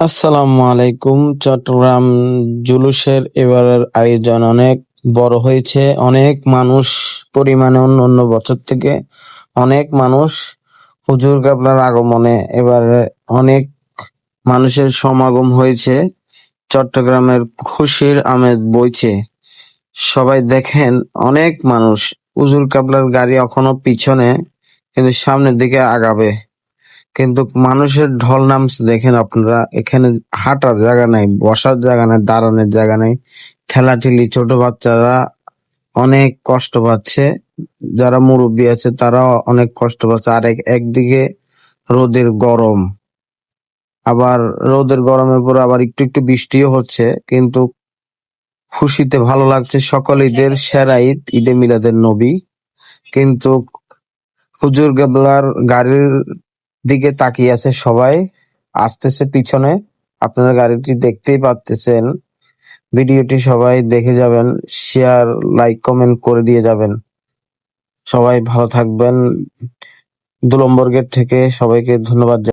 আসসালামু আলাইকুম। চট্টগ্রাম জুলুসের এবারের আয়োজন অনেক বড় হয়েছে। অনেক মানুষ পরিমাণে অন্য বছর থেকে অনেক মানুষ হুজুর কেবলার আগমনে এবারে অনেক মানুষের সমাগম হয়েছে। চট্টগ্রামের খুশির আমেজ বইছে। সবাই দেখেন অনেক মানুষ। হুজুর কেবলার গাড়ি এখনো পিছনে, কিন্তু সামনের দিকে আগাবে। কিন্তু মানুষের ঢল নামছে দেখেন আপনারা। এখানে হাঁটার জায়গা নাই, বসার জায়গা নাই, দাঁড়ানোর জায়গা নাই। ঠেলাঠেলি, ছোট বাচ্চারা অনেক কষ্ট পাচ্ছে। যারা মুরব্বী আছে তারাও অনেক কষ্ট পাচ্ছে। আর একদিকে রোদের গরম, আবার রোদের গরমের পর আবার একটু একটু বৃষ্টিও হচ্ছে। কিন্তু খুশিতে ভালো লাগছে। সকল ঈদের সেরা ঈদ, ঈদে মিলাদের নবী। কিন্তু হুজুর কেবলার গাড়ির দিকে তাকিয়ে আছে সবাই, আসতেছে পিছনে। আপনারা গাড়িটি দেখতেই পাচ্তেছেন। ভিডিওটি সবাই দেখে যাবেন, শেয়ার, লাইক, কমেন্ট করে দিয়ে যাবেন। সবাই ভালো থাকবেন। ২ নম্বর গেট থেকে সবাইকে ধন্যবাদ।